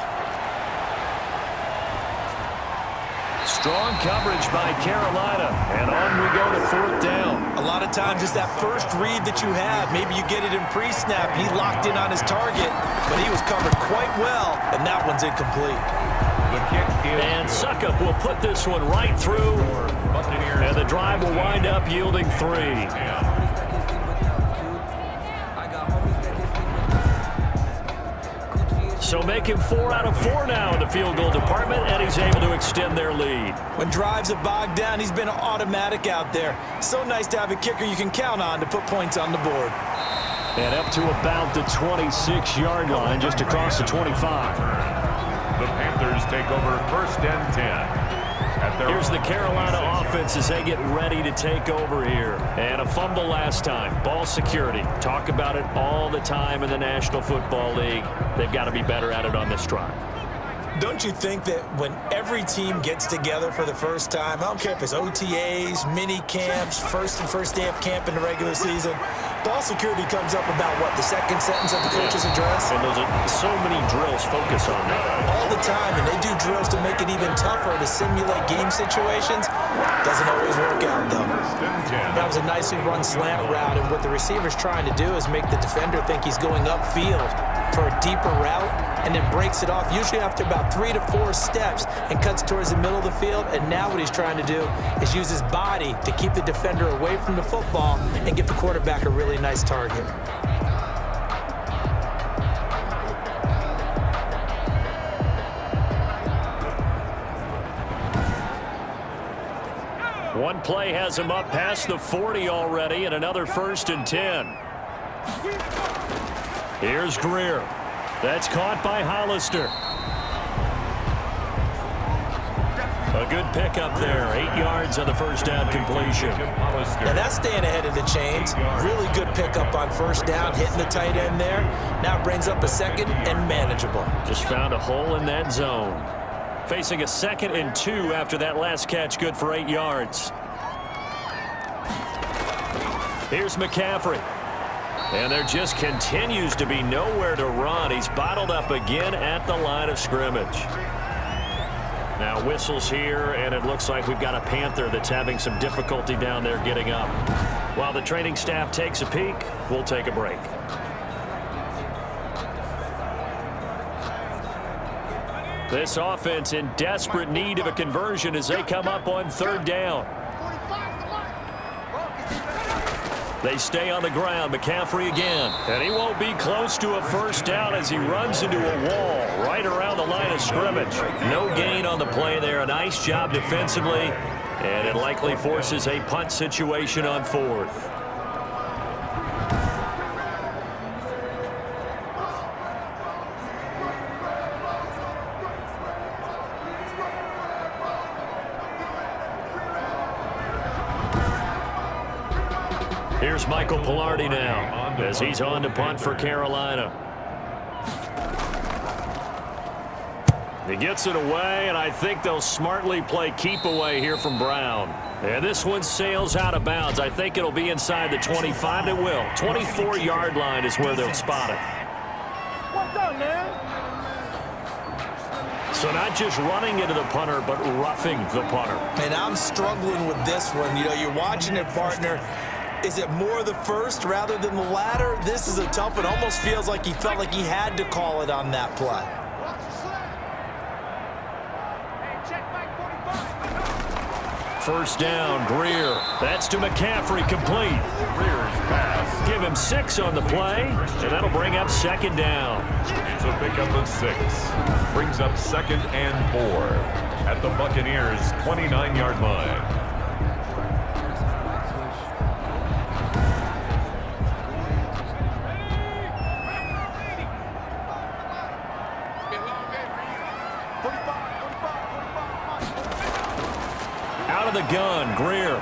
Strong coverage by Carolina, and on we go to 4th down. A lot of times it's that first read that you have. Maybe you get it in pre-snap. He locked in on his target, but he was covered quite well, and that one's incomplete. And Suckup will put this one right through, and the drive will wind up yielding 3. So make him 4 out of 4 now in the field goal department, and he's able to extend their lead. When drives are bogged down, he's been automatic out there. So nice to have a kicker you can count on to put points on the board. And up to about the 26-yard line, just across the 25. The Panthers take over 1st and 10. Here's the Carolina offense as they get ready to take over here. And a fumble last time. Ball security. Talk about it all the time in the National Football League. They've got to be better at it on this drive. Don't you think that when every team gets together for the first time, I don't care if it's OTAs, mini camps, first day of camp in the regular season, ball security comes up about what, the 2nd sentence of the coach's address? And those are so many drills focus on that. All the time, and they do drills to make it even tougher to simulate game situations. Doesn't always work out, though. That was a nicely run slant route, and what the receiver's trying to do is make the defender think he's going upfield for a deeper route, and then breaks it off, usually after about 3 to 4 steps, and cuts towards the middle of the field. And now what he's trying to do is use his body to keep the defender away from the football and give the quarterback a really nice target. One play has him up past the 40 already, and another 1st and 10. Here's Greer. That's caught by Hollister. A good pickup there. 8 yards on the 1st down completion. Now that's staying ahead of the chains. Really good pickup on 1st down, hitting the tight end there. Now brings up a 2nd and manageable. Just found a hole in that zone. Facing a 2nd and 2 after that last catch, good for 8 yards. Here's McCaffrey. And there just continues to be nowhere to run. He's bottled up again at the line of scrimmage. Now whistles here, and it looks like we've got a Panther that's having some difficulty down there getting up. While the training staff takes a peek, we'll take a break. This offense in desperate need of a conversion as they come up on 3rd down. They stay on the ground. McCaffrey again. And he won't be close to a 1st down as he runs into a wall right around the line of scrimmage. No gain on the play there. A nice job defensively. And it likely forces a punt situation on 4th. Here's Michael Pilardi now as he's on to punt for Carolina. He gets it away, and I think they'll smartly play keep away here from Brown. And this one sails out of bounds. I think it'll be inside the 25. It will. 24-yard line is where they'll spot it. What's up, man? So not just running into the punter, but roughing the punter. And I'm struggling with this one. You know, you're watching it, partner. Is it more the first rather than the latter? This is a tough one. Almost feels like he felt like he had to call it on that play. First down, Greer. That's to McCaffrey, complete. Greer's pass. Give him 6 on the play, and that'll bring up second down. It's a pickup of 6. Brings up 2nd and 4 at the Buccaneers' 29-yard line. Out of the gun, Greer.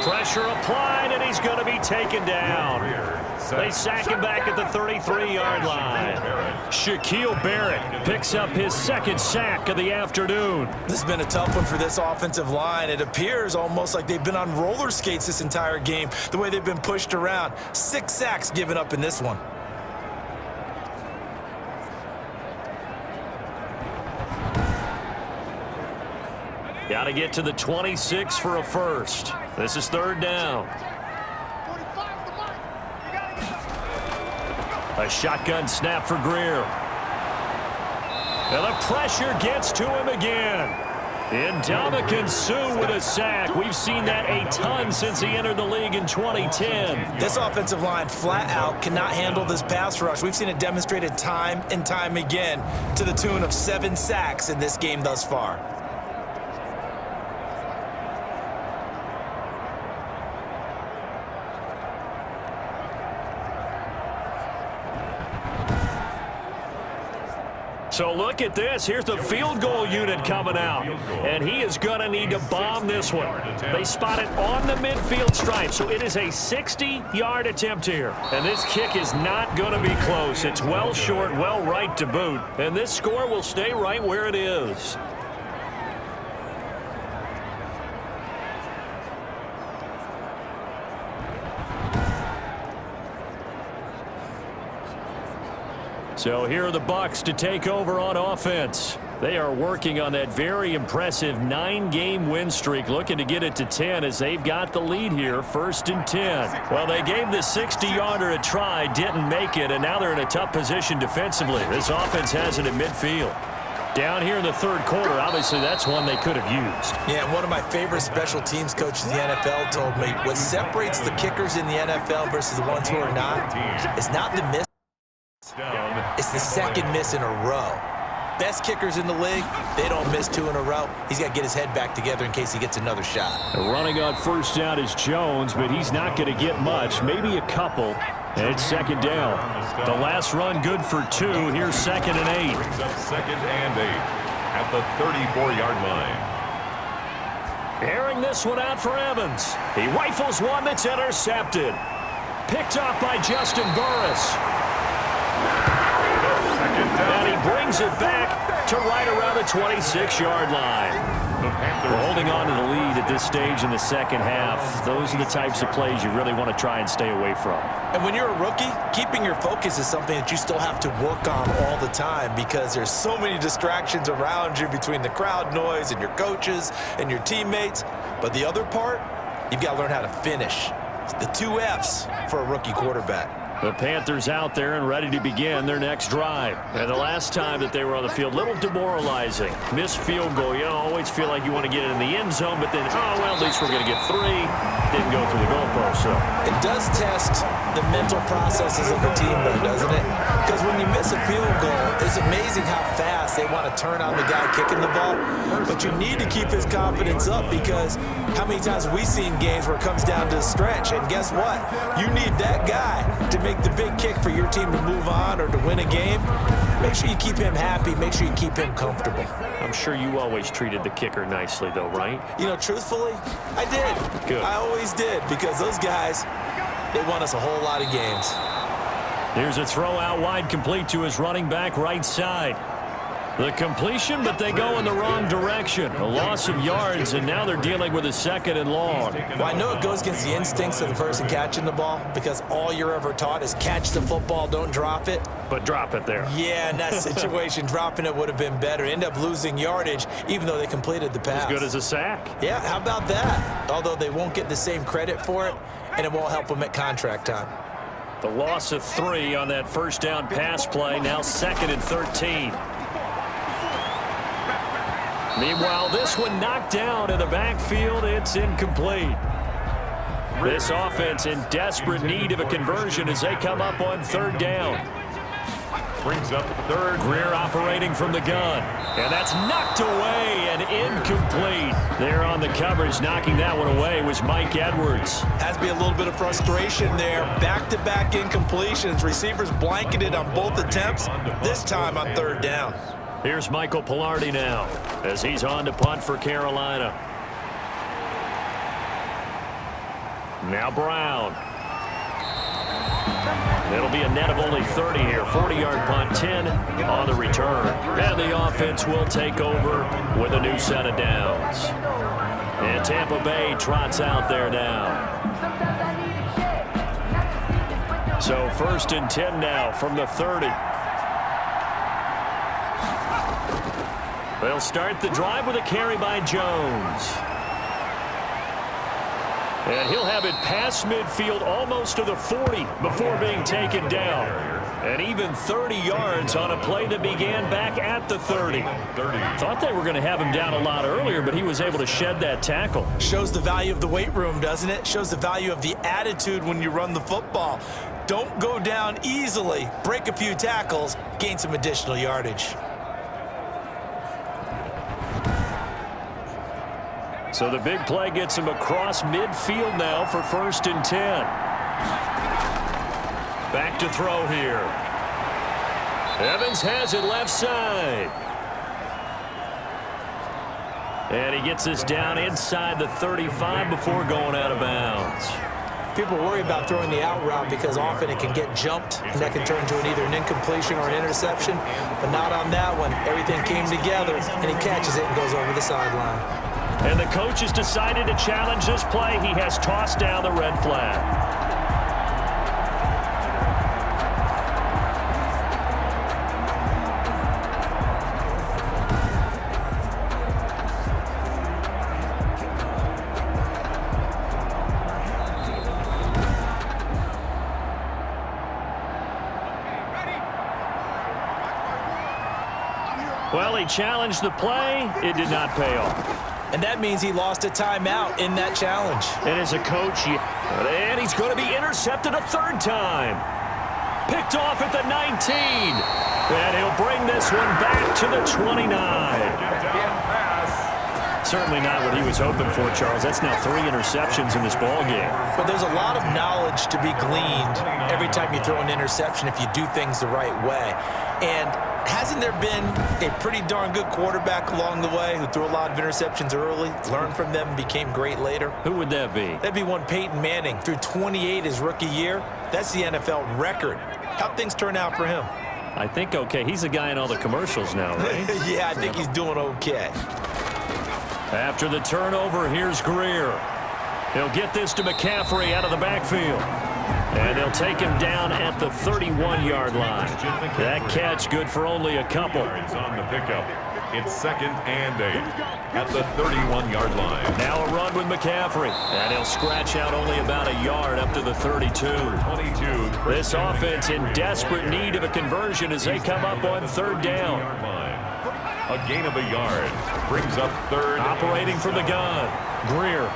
Pressure applied, and he's going to be taken down. They sack him back at the 33-yard line. Shaquille Barrett picks up his 2nd sack of the afternoon. This has been a tough one for this offensive line. It appears almost like they've been on roller skates this entire game, the way they've been pushed around. 6 sacks given up in this one. Got to get to the 26 for a first. This is 3rd down. A shotgun snap for Greer. And the pressure gets to him again. Ndamukong Suh with a sack. We've seen that a ton since he entered the league in 2010. This offensive line flat out cannot handle this pass rush. We've seen it demonstrated time and time again to the tune of 7 sacks in this game thus far. So look at this. Here's the field goal unit coming out. And he is going to need to bomb this one. They spot it on the midfield stripe. So it is a 60-yard attempt here. And this kick is not going to be close. It's well short, well right to boot. And this score will stay right where it is. So here are the Bucs to take over on offense. They are working on that very impressive 9-game win streak, looking to get it to 10 as they've got the lead here, 1st and 10. Well, they gave the 60-yarder a try, didn't make it, and now they're in a tough position defensively. This offense has it at midfield. Down here in the 3rd quarter, obviously that's one they could have used. Yeah, one of my favorite special teams coaches in the NFL told me what separates the kickers in the NFL versus the ones who are not is not the miss. It's the 2nd miss in a row. Best kickers in the league, they don't miss 2 in a row. He's got to get his head back together in case he gets another shot. Running on 1st down is Jones, but he's not going to get much, maybe a couple. And it's 2nd down. The last run good for 2. Here's 2nd and 8. Brings up 2nd and 8 at the 34-yard line. Airing this one out for Evans. He rifles one that's intercepted. Picked off by Justin Burris. And he brings it back to right around the 26-yard line. We're holding on to the lead at this stage in the 2nd half. Those are the types of plays you really want to try and stay away from. And when you're a rookie, keeping your focus is something that you still have to work on all the time because there's so many distractions around you between the crowd noise and your coaches and your teammates. But the other part, you've got to learn how to finish. It's the 2 F's for a rookie quarterback. The Panthers out there and ready to begin their next drive. And the last time that they were on the field, a little demoralizing. Missed field goal. You always feel like you want to get it in the end zone, but then, oh, well, at least we're going to get 3. Didn't go through the goalpost, so. It does test the mental processes of the team, though, doesn't it? Because when you miss a field goal, it's amazing how fast they want to turn on the guy kicking the ball. But you need to keep his confidence up because how many times have we seen games where it comes down to the stretch? And guess what? You need that guy to make the big kick for your team to move on or to win a game. Make sure you keep him happy. Make sure you keep him comfortable. I'm sure you always treated the kicker nicely, though, right? You know, truthfully, I did. Good. I always did because those guys, They won us a whole lot of games. Here's a throw out wide, complete to his running back right side. The completion, but they go in the wrong direction. A loss of yards, and now they're dealing with a 2nd and long. Well, I know it goes against the instincts of the person catching the ball because all you're ever taught is catch the football, don't drop it. But drop it there. Yeah, in that situation, dropping it would have been better. End up losing yardage, even though they completed the pass. As good as a sack. Yeah, how about that? Although they won't get the same credit for it, and it won't help them at contract time. The loss of 3 on that first down pass play, now 2nd and 13. Meanwhile, this one knocked down in the backfield. It's incomplete. This offense in desperate need of a conversion as they come up on 3rd down. Brings up 3rd. Greer operating from the gun. And that's knocked away and incomplete. There on the coverage, knocking that one away was Mike Edwards. Has to be a little bit of frustration there. Back-to-back incompletions. Receivers blanketed on both attempts, this time on 3rd down. Here's Michael Pilardi now as he's on to punt for Carolina. Now Brown. It'll be a net of only 30 here. 40-yard punt, 10 on the return. And the offense will take over with a new set of downs. And Tampa Bay trots out there now. So 1st and 10 now from the 30. They'll start the drive with a carry by Jones. And he'll have it past midfield almost to the 40 before being taken down. And even 30 yards on a play that began back at the 30. Thought they were going to have him down a lot earlier, but he was able to shed that tackle. Shows the value of the weight room, doesn't it? Shows the value of the attitude when you run the football. Don't go down easily. Break a few tackles, gain some additional yardage. So the big play gets him across midfield now for 1st and 10. Back to throw here. Evans has it left side. And he gets this down inside the 35 before going out of bounds. People worry about throwing the out route because often it can get jumped, and that can turn into either an incompletion or an interception. But not on that one. Everything came together, and he catches it and goes over the sideline. And the coach has decided to challenge this play. He has tossed down the red flag. Well, he challenged the play. It did not pay off. And that means he lost a timeout in that challenge. And as a coach, and he's going to be intercepted a 3rd time. Picked off at the 19. And he'll bring this one back to the 29. Certainly not what he was hoping for, Charles. That's now 3 interceptions in this ball game. But there's a lot of knowledge to be gleaned every time you throw an interception if you do things the right way. And hasn't there been a pretty darn good quarterback along the way who threw a lot of interceptions early, learned from them, and became great later? Who would that be? That'd be one Peyton Manning. Threw 28 his rookie year. That's the NFL record. How'd things turn out for him? I think okay. He's the guy in all the commercials now, right? Yeah, I think he's doing okay. After the turnover, here's Greer. He'll get this to McCaffrey out of the backfield. And they'll take him down at the 31-yard line. That catch good for only a couple. On the pickup. It's 2nd and 8 at the 31-yard line. Now a run with McCaffrey. And he'll scratch out only about a yard up to the 32. 22. This offense in desperate need of a conversion as they come up on 3rd down. A gain of a yard. Brings up 3rd. Operating from the gun. Greer.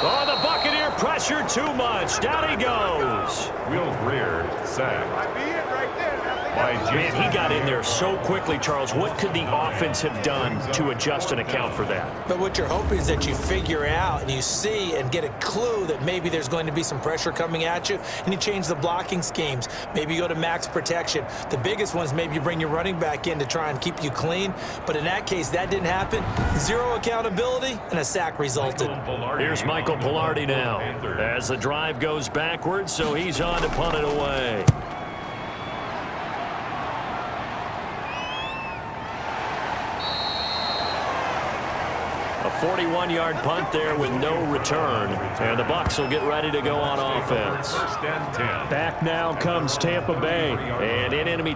Oh, the Buccaneer pressure too much. Down he goes. Will Greer sacked. Might be it right there. by Man, he got in there so quickly, Charles. What could the offense have done to adjust and account for that? But what you're hoping is that you figure out and you see and get a clue that maybe there's going to be some pressure coming at you, and you change the blocking schemes. Maybe you go to max protection. The biggest ones, maybe you bring your running back in to try and keep you clean. But in that case, that didn't happen. Zero accountability, and a sack resulted. Here's Michael Pilardi now as the drive goes backwards, so he's on to punt it away. A 41-yard punt there with no return, and the Bucs will get ready to go on offense. First and 10. Back now comes Tampa Bay, and in enemy